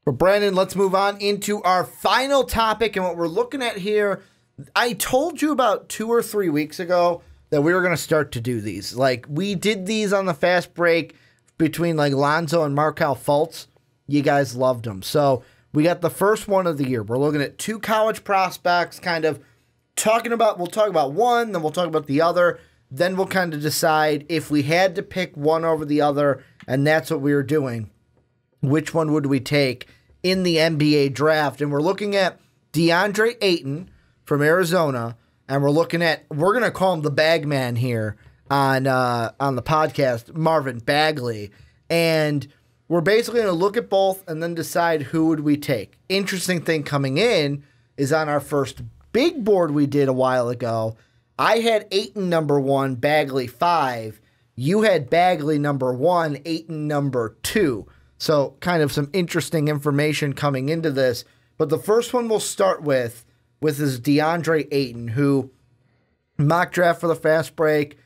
But Brandon, let's move on into our final topic. And what we're looking at here, I told you about 2 or 3 weeks ago that we were going to start to do these. Like, we did these on the fast break between like Lonzo and Markelle Fultz. You guys loved them. So we got the first one of the year. We're looking at 2 college prospects, kind of we'll talk about one, then we'll talk about the other. Then we'll kind of decide if we had to pick one over the other, and that's what we were doing. Which one would we take in the NBA draft? And we're looking at DeAndre Ayton from Arizona, and we're going to call him the bag man here on the podcast, Marvin Bagley. And we're basically going to look at both and then decide who would we take. Interesting thing coming in is on our first big board we did a while ago, I had Ayton number 1, Bagley 5. You had Bagley number 1, Ayton number 2. So kind of some interesting information coming into this. But the first one we'll start with is DeAndre Ayton, who mock draft for the fast break.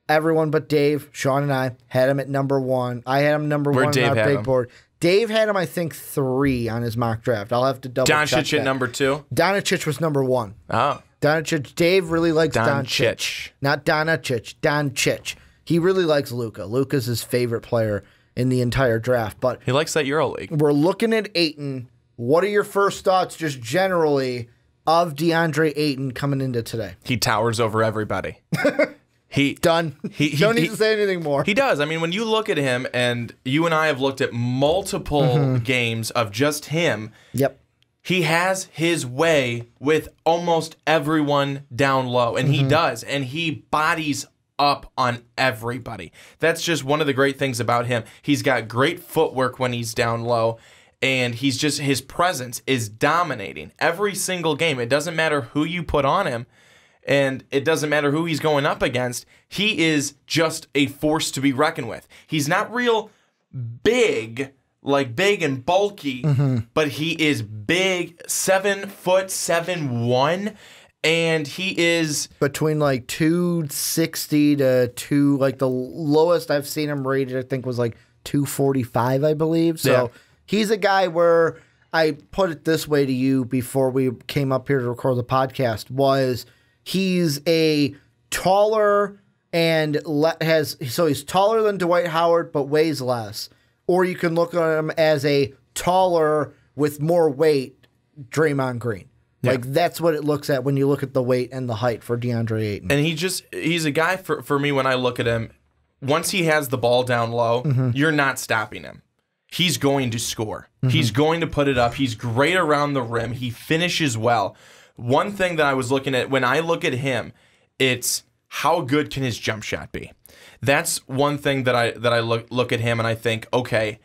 Everyone but Dave, Sean, and I had him at number 1. I had him number 1 on our big board. Dave had him, I think, 3 on his mock draft. I'll have to double check that. Doncic at number 2? Doncic was number 1. Oh. Doncic. Dave really likes Doncic. Not Doncic. Doncic. He really likes Luka. Luka's his favorite player in the entire draft. But he likes that EuroLeague. We're looking at Ayton. What are your first thoughts, just generally, of DeAndre Ayton coming into today? He towers over everybody. Done. He don't need to say anything more. He does. I mean, when you look at him, and you and I have looked at multiple games of just him. Yep. He has his way with almost everyone down low, and he does, and he bodies up on everybody. That's just one of the great things about him. He's got great footwork when he's down low, and his presence is dominating every single game. It doesn't matter who you put on him, and it doesn't matter who he's going up against. He is just a force to be reckoned with. He's not real big, like big and bulky, but he is big, 7'7" and he is between like 260 to 2, like the lowest I've seen him rated, I think, was like 245, I believe. So he's a guy where I put it this way to you before we came up here to record the podcast, was he's a taller and he's taller than Dwight Howard, but weighs less. Or you can look at him as a taller with more weight Draymond Green. Yeah. Like, that's what it looks at when you look at the weight and the height for DeAndre Ayton. And he's a guy, for me, when I look at him, once he has the ball down low, you're not stopping him. He's going to score. He's going to put it up. He's great around the rim. He finishes well. One thing that I was looking at, when I look at him, it's how good can his jump shot be? That's one thing that I look at him and I think, okay,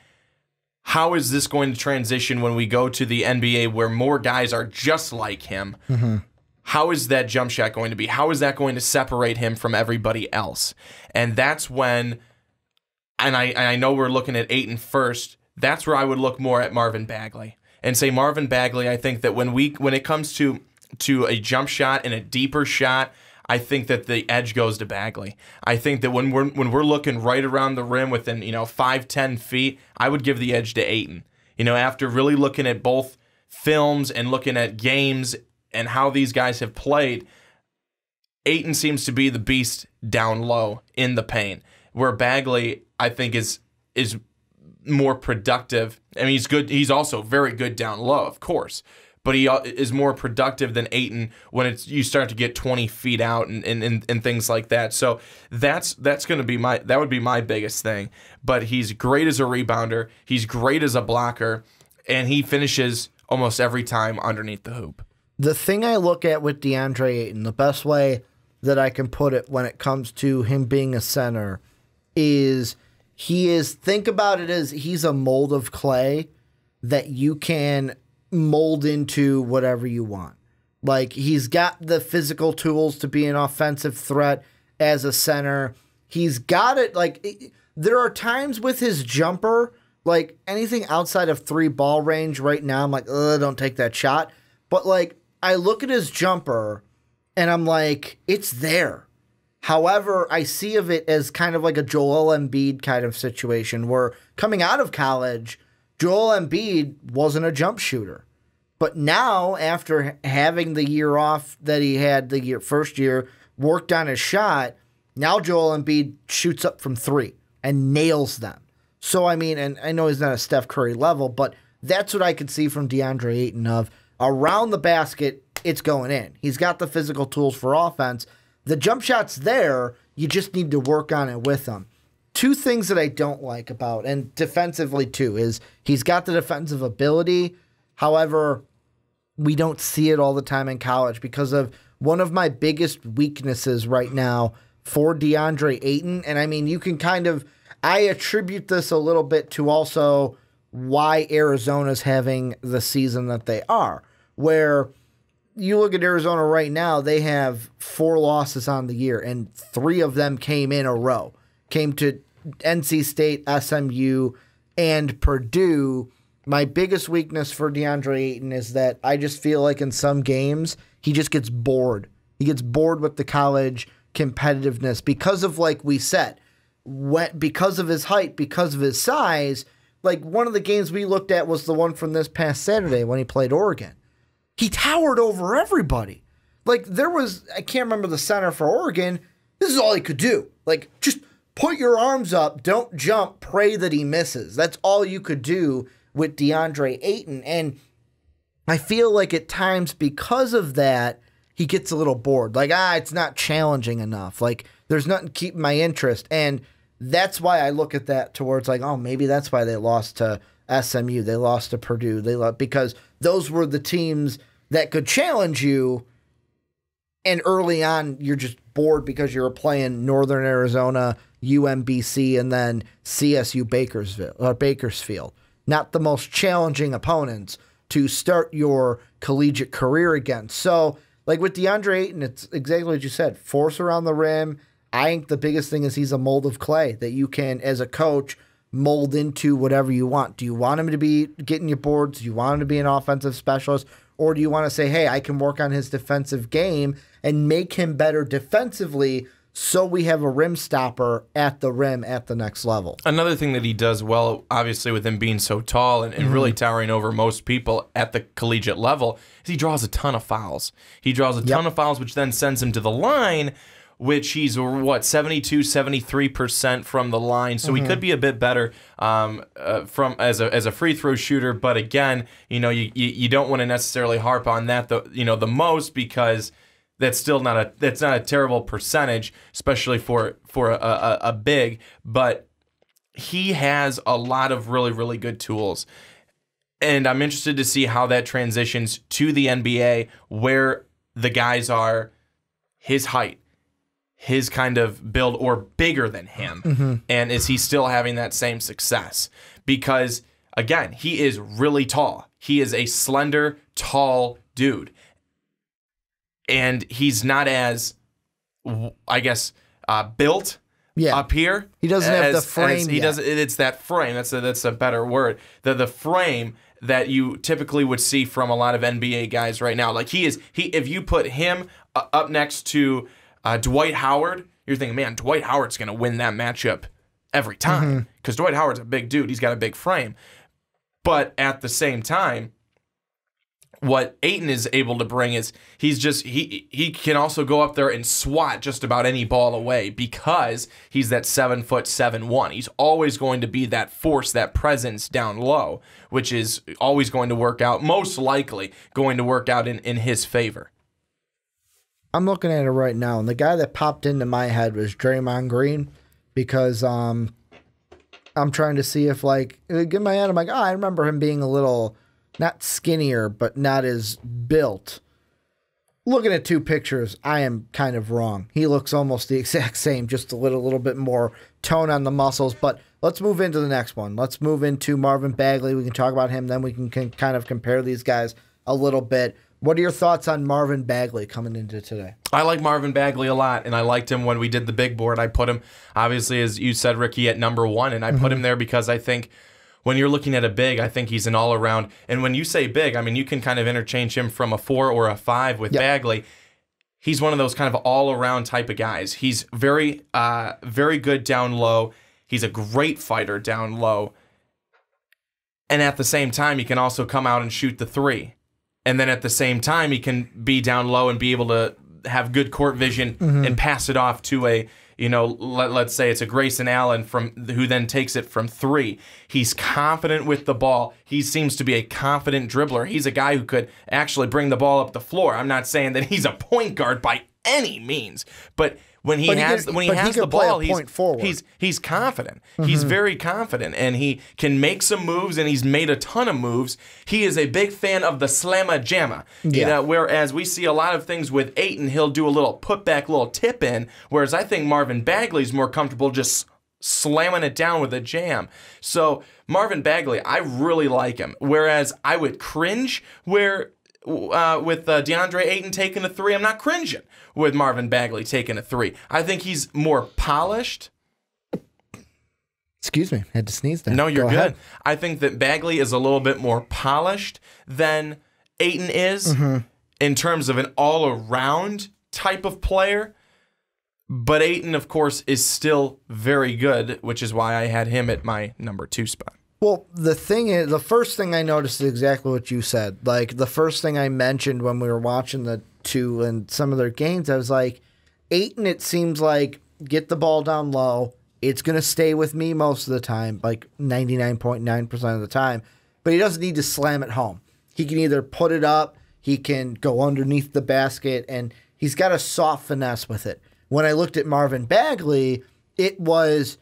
how is this going to transition when we go to the NBA where more guys are just like him? How is that jump shot going to be? How is that going to separate him from everybody else? And that's when, and I know we're looking at Ayton first, that's where I would look more at Marvin Bagley and say Marvin Bagley. I think that when it comes to a jump shot and a deeper shot, I think that the edge goes to Bagley. I think that when we're looking right around the rim within 5-10 feet, I would give the edge to Ayton. After really looking at both films and looking at games and how these guys have played, Ayton seems to be the beast down low in the paint, where Bagley, I think, is more productive. I mean, he's good. He's also very good down low, of course. But he is more productive than Ayton when you start to get 20 feet out and things like that. So that's going to be that would be my biggest thing. But he's great as a rebounder. He's great as a blocker, and he finishes almost every time underneath the hoop. The thing I look at with DeAndre Ayton, the best way that I can put it when it comes to him being a center, is think about it as he's a mold of clay that you can mold into whatever you want. Like, he's got the physical tools to be an offensive threat as a center. He's got it. Like, there are times with his jumper, like anything outside of 3 ball range right now, I'm like, don't take that shot. But like, I look at his jumper and I'm like, it's there. However, I see of it as kind of like a Joel Embiid kind of situation where coming out of college, Joel Embiid wasn't a jump shooter. But now, after having the year off that he had first year, worked on his shot, now Joel Embiid shoots up from 3 and nails them. So, I mean, and I know he's not a Steph Curry level, but that's what I could see from DeAndre Ayton of around the basket, it's going in. He's got the physical tools for offense. The jump shot's there. You just need to work on it with him. Two things that I don't like about, and defensively too, is he's got the defensive ability. However, we don't see it all the time in college because of one of my biggest weaknesses right now for DeAndre Ayton. And I mean, you can I attribute this a little bit to also why Arizona's having the season that they are, where you look at Arizona right now, they have 4 losses on the year, and 3 of them came in a row. Came to NC State, SMU, and Purdue. My biggest weakness for DeAndre Ayton is that I just feel like in some games, he just gets bored. He gets bored with the college competitiveness because of, like we said, because of his height, because of his size. Like, one of the games we looked at was the one from this past Saturday when he played Oregon. He towered over everybody. Like, I can't remember the center for Oregon. This is all he could do. Like, just put your arms up, don't jump, pray that he misses. That's all you could do with DeAndre Ayton. And I feel like at times because of that, he gets a little bored. Like, it's not challenging enough. Like, there's nothing keeping my interest. And that's why I look at that towards like, oh, maybe that's why they lost to SMU. They lost to Purdue. Because those were the teams that could challenge you. And early on, you're just bored because you were playing Northern Arizona, UMBC, and then CSU Bakersfield. Not the most challenging opponents to start your collegiate career against. So, like with DeAndre Ayton, it's exactly what you said. Force around the rim. I think the biggest thing is he's a mold of clay that you can, as a coach, mold into whatever you want. Do you want him to be getting you boards? Do you want him to be an offensive specialist? Or do you want to say, hey, I can work on his defensive game and make him better defensively so we have a rim stopper at the rim at the next level? Another thing that he does well, obviously with him being so tall and really towering over most people at the collegiate level, is he draws a ton of fouls. He draws a ton of fouls, which then sends him to the line, which he's, 72, 73% from the line. So he could be a bit better from as a free throw shooter. But again, you don't want to necessarily harp on that the most, because that's still not a terrible percentage, especially for a big. But he has a lot of really, really good tools. And I'm interested to see how that transitions to the NBA, where the guys are his height, his kind of build, or bigger than him. And is he still having that same success? Because, again, he is really tall. He is a slender, tall dude. And he's not as, I guess, built up here. He doesn't have the frame. It's that frame. That's a better word. The frame that you typically would see from a lot of NBA guys right now. Like if you put him up next to Dwight Howard, you're thinking, man, Dwight Howard's going to win that matchup every time, because Dwight Howard's a big dude. He's got a big frame. But at the same time, what Ayton is able to bring is he can also go up there and swat just about any ball away, because he's that 7'7" He's always going to be that force, that presence down low, which is always going to work out, most likely going to work out in his favor. I'm looking at it right now, and the guy that popped into my head was Draymond Green, because I'm trying to see if, like, in my head, I'm like, I remember him being a little, not skinnier, but not as built. Looking at 2 pictures, I am kind of wrong. He looks almost the exact same, just a little bit more tone on the muscles. But let's move into the next one. Let's move into Marvin Bagley. We can talk about him, then we can kind of compare these guys a little bit. What are your thoughts on Marvin Bagley coming into today? I like Marvin Bagley a lot, and I liked him when we did the big board. I put him, obviously, as you said, Ricky, at number 1, and I put him there because I think when you're looking at a big, I think he's an all-around. And when you say big, I mean, you can kind of interchange him from a 4 or a 5 with Bagley. He's one of those kind of all-around type of guys. He's very good down low. He's a great fighter down low. And at the same time, he can also come out and shoot the three. And then at the same time, he can be down low and be able to have good court vision and pass it off to a, let's say it's a Grayson Allen who then takes it from three. He's confident with the ball. He seems to be a confident dribbler. He's a guy who could actually bring the ball up the floor. I'm not saying that he's a point guard by any means, but when he has the ball, he's confident. He's very confident, and he can make some moves, and he's made a ton of moves. He is a big fan of the slamma jamma. Whereas we see a lot of things with Ayton, he'll do a little putback, little tip in, whereas I think Marvin Bagley's more comfortable just slamming it down with a jam. So Marvin Bagley, I really like him, whereas I would cringe with DeAndre Ayton taking a three. I'm not cringing with Marvin Bagley taking a three. I think he's more polished. Excuse me, I had to sneeze there. No, you're Go good. ahead. I think that Bagley is a little bit more polished than Ayton is in terms of an all-around type of player. But Ayton, of course, is still very good, which is why I had him at my number 2 spot. Well, the thing is, the first thing I noticed is exactly what you said. Like, the first thing I mentioned when we were watching the two and some of their games, I was like, Ayton, it seems like, get the ball down low. It's going to stay with me most of the time, like 99.9% of the time. But he doesn't need to slam it home. He can either put it up, he can go underneath the basket, and he's got a soft finesse with it. When I looked at Marvin Bagley, it was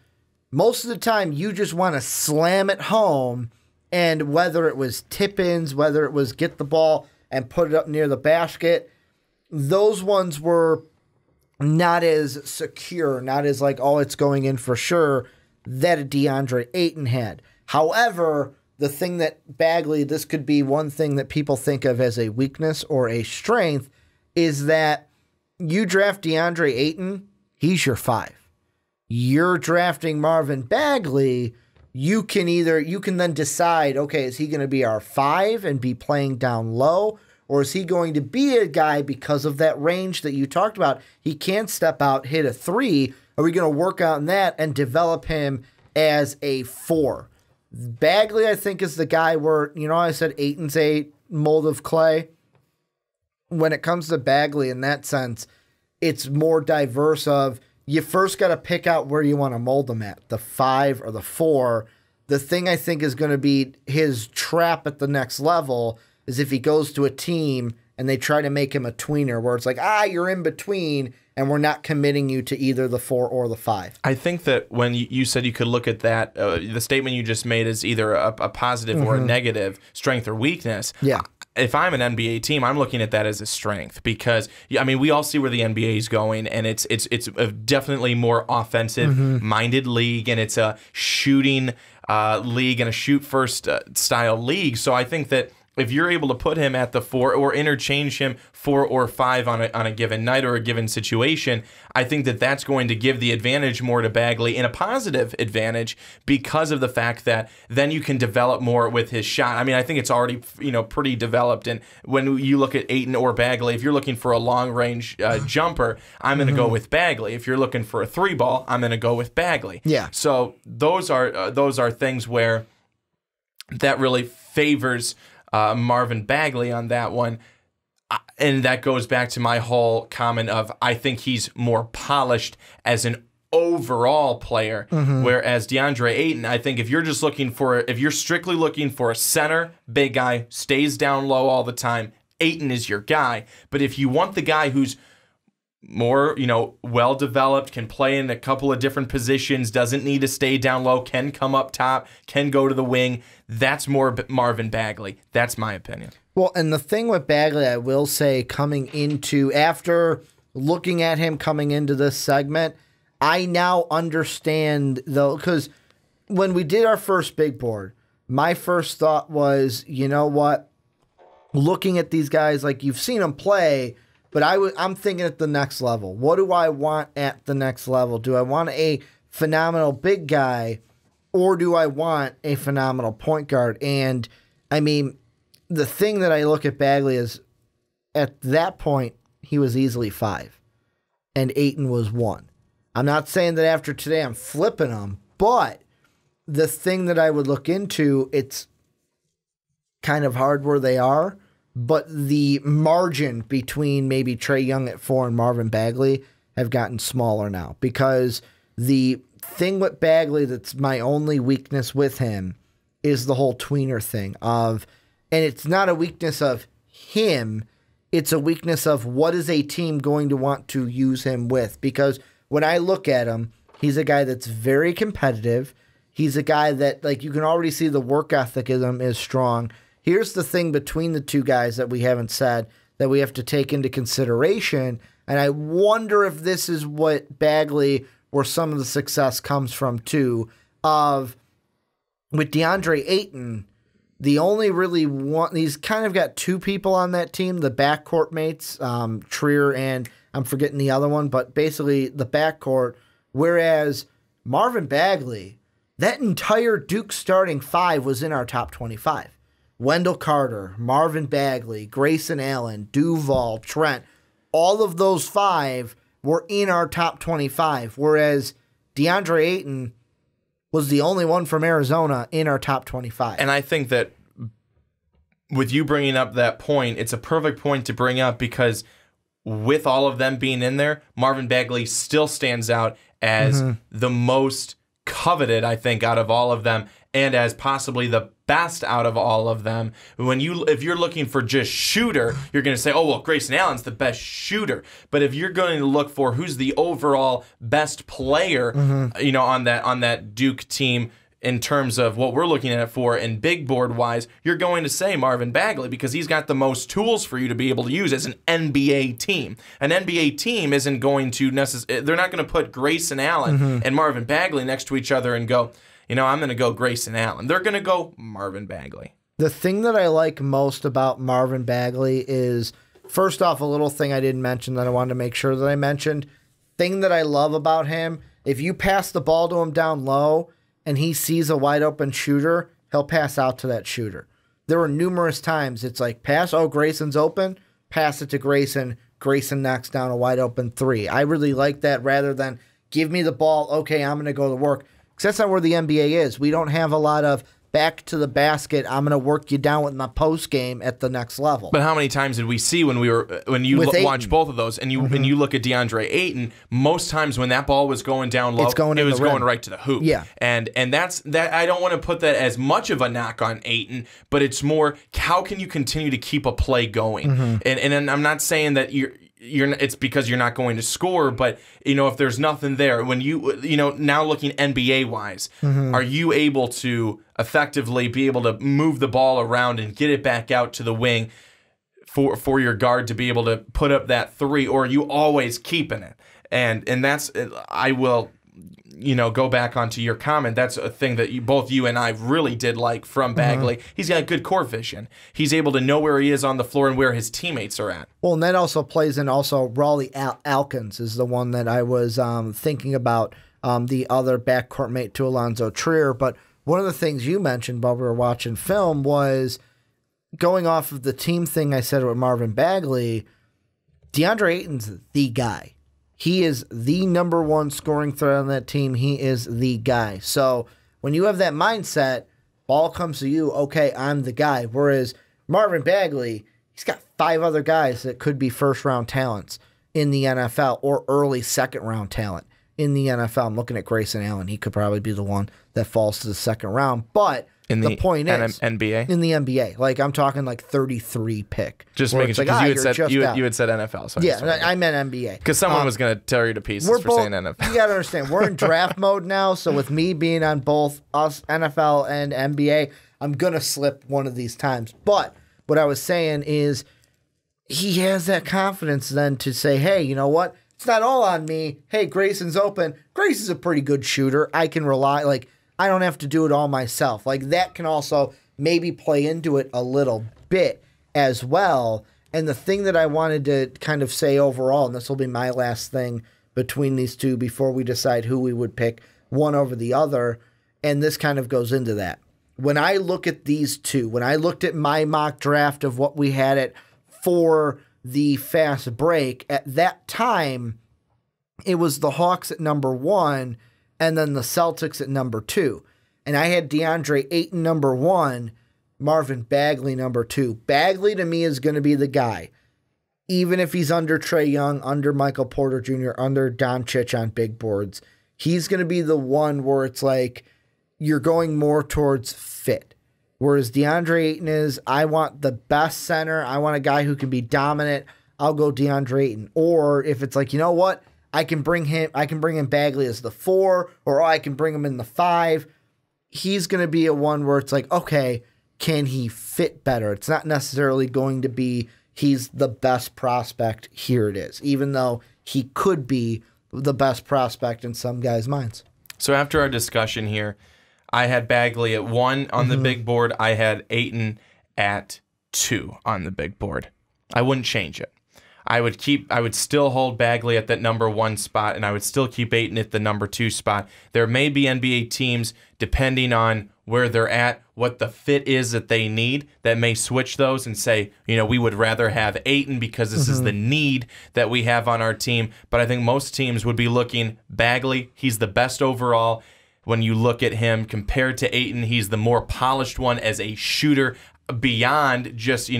most of the time you just want to slam it home, and whether it was tip-ins, whether it was get the ball and put it up near the basket, those ones were not as secure, not as like, oh, it's going in for sure, that a DeAndre Ayton had. However, the thing that Bagley, this could be one thing that people think of as a weakness or a strength, is that you draft DeAndre Ayton, he's your 5. You're drafting Marvin Bagley, you can then decide, okay, is he going to be our 5 and be playing down low, or is he going to be a guy because of that range that you talked about? He can't step out, hit a 3. Are we going to work on that and develop him as a 4? Bagley, I think, is the guy where, I said Ayton's a mold of clay. When it comes to Bagley, in that sense, it's more diverse of, you first got to pick out where you want to mold him at, the 5 or the 4. The thing I think is going to be his trap at the next level is if he goes to a team and they try to make him a tweener, where it's like, you're in between, and we're not committing you to either the 4 or the 5. I think that when you said you could look at that, the statement you just made is either a positive or a negative, strength or weakness. Yeah. If I'm an NBA team, I'm looking at that as a strength because, we all see where the NBA is going, and it's a definitely more offensive-minded league, and it's a shooting league and a shoot-first style league. So I think that if you're able to put him at the 4 or interchange him 4 or 5 on a given night or a given situation, I think that that's going to give the advantage more to Bagley, in a positive advantage, because of the fact that then you can develop more with his shot. I think it's already pretty developed. And when you look at Ayton or Bagley, if you're looking for a long range jumper, I'm going to go with Bagley. If you're looking for a 3-ball, I'm going to go with Bagley. Yeah. So those are things where that really favors Marvin Bagley on that one. And that goes back to my whole comment of, I think he's more polished as an overall player, whereas DeAndre Ayton, I think if you're strictly looking for a center, big guy, stays down low all the time, Ayton is your guy. But if you want the guy who's more, well-developed, can play in a couple of different positions, doesn't need to stay down low, can come up top, can go to the wing, that's more Marvin Bagley. That's my opinion. Well, and the thing with Bagley, I will say, after looking at him coming into this segment, I now understand, though, because when we did our first big board, my first thought was, you know what, looking at these guys, like, you've seen them play, but I'm thinking at the next level. What do I want at the next level? Do I want a phenomenal big guy, or do I want a phenomenal point guard? And, the thing that I look at Bagley is, at that point, he was easily 5, and Ayton was 1. I'm not saying that after today I'm flipping him, but the thing that I would look into, it's kind of hard where they are, but the margin between maybe Trae Young at 4 and Marvin Bagley have gotten smaller now, because the thing with Bagley that's my only weakness with him is the whole tweener thing of, and it's not a weakness of him, it's a weakness of what is a team going to want to use him with, because when I look at him, he's a guy that's very competitive. He's a guy that, like, you can already see the work ethic in him is strong. Here's the thing between the two guys that we haven't said that we have to take into consideration, and I wonder if this is what Bagley, where some of the success comes from too, of with DeAndre Ayton, the only really one, he's kind of got two people on that team, the backcourt mates, Trier and I'm forgetting the other one, but basically the backcourt, whereas Marvin Bagley, that entire Duke starting 5 was in our top 25. Wendell Carter, Marvin Bagley, Grayson Allen, Duval, Trent, all of those 5 were in our top 25, whereas DeAndre Ayton was the only one from Arizona in our top 25. And I think that with you bringing up that point, it's a perfect point to bring up, because with all of them being in there, Marvin Bagley still stands out as the most coveted, I think, out of all of them, and as possibly the best out of all of them. If you're looking for just shooter, you're going to say, oh, well, Grayson Allen's the best shooter. But if you're going to look for who's the overall best player, on that Duke team, in terms of what we're looking at it for and big board wise, you're going to say Marvin Bagley, because he's got the most tools for you to be able to use as an NBA team. An NBA team isn't going to they're not going to put Grayson Allen and Marvin Bagley next to each other and go, I'm going to go Grayson Allen. They're going to go Marvin Bagley. The thing that I like most about Marvin Bagley is, first off, a little thing I didn't mention that I wanted to make sure that I mentioned. Thing that I love about him, if you pass the ball to him down low and he sees a wide open shooter, he'll pass out to that shooter. There were numerous times it's like, pass, oh, Grayson's open, pass it to Grayson. Grayson knocks down a wide open 3. I really like that, rather than give me the ball, okay, I'm going to go to work. Because that's not where the NBA is. We don't have a lot of back to the basket, I'm going to work you down with my post game at the next level. But how many times did we see when you watch both of those and you look at DeAndre Ayton, most times when that ball was going down low, it was going right to the hoop. Yeah. And that's that. I don't want to put that as much of a knock on Ayton, but it's more, how can you continue to keep a play going? And I'm not saying that it's because you're not going to score, but if there's nothing there, when now looking NBA wise, are you able to effectively be able to move the ball around and get it back out to the wing for your guard to be able to put up that 3, or are you always keeping it? And that's, I will go back onto your comment. That's a thing that both you and I really did like from Bagley. He's got good court vision. He's able to know where he is on the floor and where his teammates are at. Well, and that also plays in Raleigh Alkins is the one that I was thinking about, the other backcourt mate to Alonzo Trier. But one of the things you mentioned while we were watching film was, going off of the team thing I said with Marvin Bagley, DeAndre Ayton's the guy. He is the number 1 scoring threat on that team. He is the guy. So when you have that mindset, ball comes to you, okay, I'm the guy. Whereas Marvin Bagley, he's got 5 other guys that could be first-round talents in the NFL or early second-round talent in the NFL. I'm looking at Grayson Allen. He could probably be the one that falls to the second round. But the point is, NBA? In the NBA. Like, I'm talking like 33 pick. Just making sure, because you had said NFL. So I meant NBA. Because someone was going to tear you to pieces for saying NFL. You got to understand, we're in draft mode now, so with me being on both us, NFL and NBA, I'm going to slip one of these times. But what I was saying is, he has that confidence then to say, hey, you know what? It's not all on me. Hey, Grayson's open. Grayson's a pretty good shooter. I can rely, I don't have to do it all myself. That can also maybe play into it a little bit as well. And the thing that I wanted to kind of say overall, and this will be my last thing between these two before we decide who we would pick one over the other, and this kind of goes into that. When I look at these two, when I looked at my mock draft of what we had it for the fast break, at that time, it was the Hawks at number 1 and then the Celtics at number 2. And I had DeAndre Ayton number 1. Marvin Bagley number 2. Bagley to me is going to be the guy. Even if he's under Trae Young, under Michael Porter Jr., under Doncic on big boards, he's going to be the one where it's like you're going more towards fit. Whereas DeAndre Ayton is, I want the best center. I want a guy who can be dominant. I'll go DeAndre Ayton. Or if it's like, you know what? I can bring in Bagley as the 4, or I can bring him in the 5. He's going to be a one where it's like, okay, can he fit better? It's not necessarily going to be he's the best prospect. Here it is, even though he could be the best prospect in some guys' minds. So after our discussion here, I had Bagley at 1 on the big board. I had Ayton at 2 on the big board. I wouldn't change it. I would still hold Bagley at that number 1 spot, and I would still keep Ayton at the number 2 spot. There may be NBA teams, depending on where they're at, what the fit is that they need, that may switch those and say, we would rather have Ayton because this is the need that we have on our team. But I think most teams would be looking Bagley. He's the best overall. When you look at him compared to Ayton, he's the more polished one as a shooter, beyond just,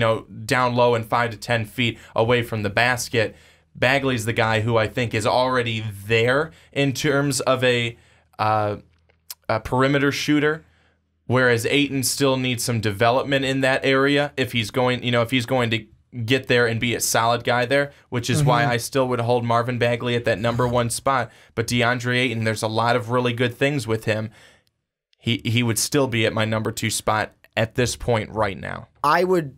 down low and 5 to 10 feet away from the basket. Bagley's the guy who I think is already there in terms of a perimeter shooter, whereas Ayton still needs some development in that area if he's going to get there and be a solid guy there, which is why I still would hold Marvin Bagley at that number 1 spot. But DeAndre Ayton, there's a lot of really good things with him. He would still be at my number 2 spot at this point right now. I would,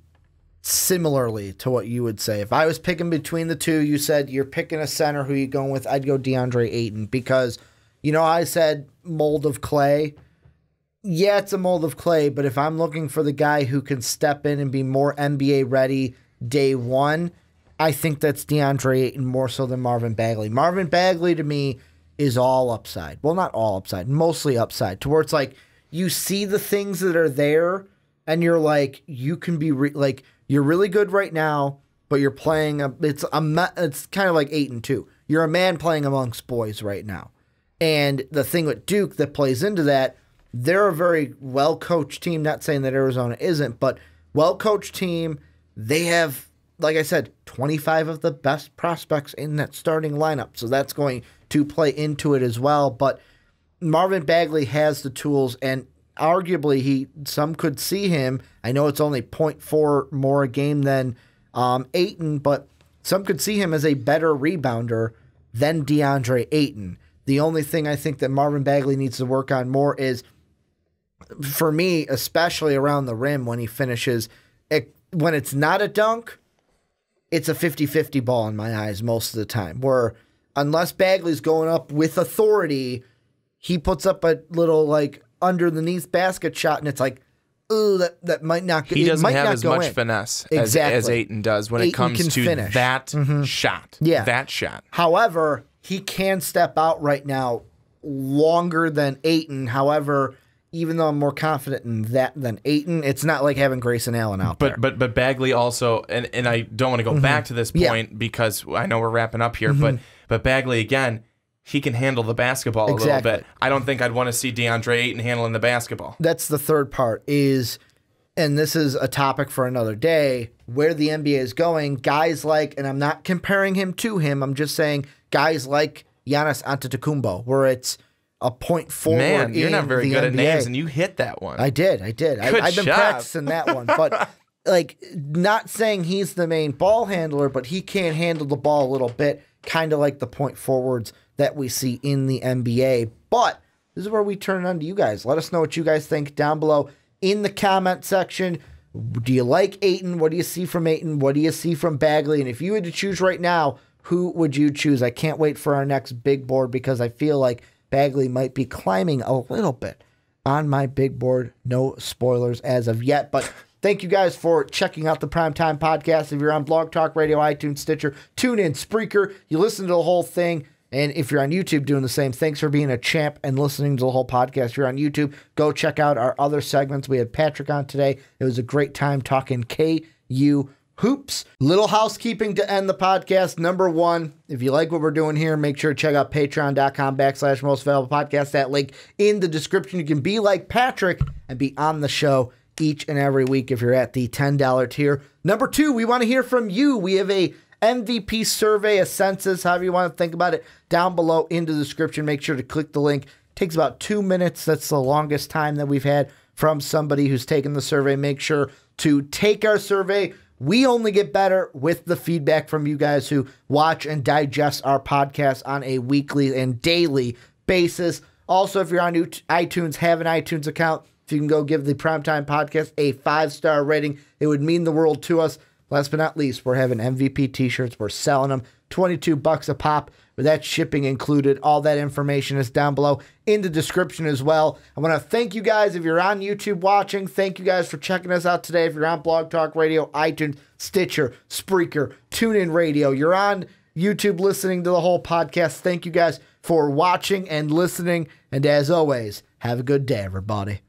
similarly to what you would say, if I was picking between the two, you said you're picking a center, who you going with? I'd go DeAndre Ayton because, I said mold of clay. Yeah, it's a mold of clay, but if I'm looking for the guy who can step in and be more NBA ready day one, I think that's DeAndre Ayton more so than Marvin Bagley. Marvin Bagley to me is all upside. Well, not all upside, mostly upside, to where it's like, you see the things that are there, and you're like, you can be you're really good right now, but you're playing it's kind of like Ayton too. You're a man playing amongst boys right now, and the thing with Duke that plays into that, they're a very well coached team. Not saying that Arizona isn't, but well coached team. They have, like I said, 25 of the best prospects in that starting lineup, so that's going to play into it as well. But Marvin Bagley has the tools, and arguably some could see him. I know it's only 0.4 more a game than Ayton, but some could see him as a better rebounder than DeAndre Ayton. The only thing I think that Marvin Bagley needs to work on more is, for me, especially around the rim when he finishes, when it's not a dunk, it's a 50-50 ball in my eyes most of the time, where unless Bagley's going up with authority, he puts up a little underneath basket shot, and it's like, ooh, that might not go in. He doesn't have as much finesse as Ayton does when it comes to finish that shot. Yeah. That shot. However, he can step out right now longer than Ayton. However, even though I'm more confident in that than Ayton, it's not like having Grayson Allen out there. But Bagley also, and I don't want to go back to this point because I know we're wrapping up here, but Bagley, again, he can handle the basketball a little bit. I don't think I'd want to see DeAndre Ayton handling the basketball. That's the third part is, and this is a topic for another day, where the NBA is going. Guys like, and I'm not comparing him to him, I'm just saying guys like Giannis Antetokounmpo, where it's a point forward. Man, you're not very good at names, and you hit that one. I did. I've been practicing that one, but not saying he's the main ball handler, but he can handle the ball a little bit, kind of like the point forwards that we see in the NBA. But this is where we turn it on to you guys. Let us know what you guys think down below in the comment section. Do you like Ayton? What do you see from Ayton? What do you see from Bagley? And if you had to choose right now, who would you choose? I can't wait for our next big board because I feel like Bagley might be climbing a little bit on my big board. No spoilers as of yet, but thank you guys for checking out the Primetime Podcast. If you're on Blog Talk Radio, iTunes, Stitcher, TuneIn, Spreaker, you listen to the whole thing. And if you're on YouTube doing the same, thanks for being a champ and listening to the whole podcast. If you're on YouTube, go check out our other segments. We had Patrick on today. It was a great time talking KU hoops. Little housekeeping to end the podcast. Number one, if you like what we're doing here, make sure to check out patreon.com/mostvaluablepodcast. That link in the description. You can be like Patrick and be on the show each and every week if you're at the $10 tier. Number 2, we want to hear from you. We have a MVP survey, a census, however you want to think about it, down below in the description. Make sure to click the link. It takes about 2 minutes. That's the longest time that we've had from somebody who's taken the survey. Make sure to take our survey. We only get better with the feedback from you guys who watch and digest our podcast on a weekly and daily basis. Also, if you're on iTunes, have an iTunes account, if you can go give the Primetime Podcast a 5-star rating, it would mean the world to us. Last but not least, we're having MVP t-shirts. We're selling them $22 a pop with that shipping included. All that information is down below in the description as well. I want to thank you guys if you're on YouTube watching. Thank you guys for checking us out today. If you're on Blog Talk Radio, iTunes, Stitcher, Spreaker, TuneIn Radio, you're on YouTube listening to the whole podcast. Thank you guys for watching and listening. And as always, have a good day, everybody.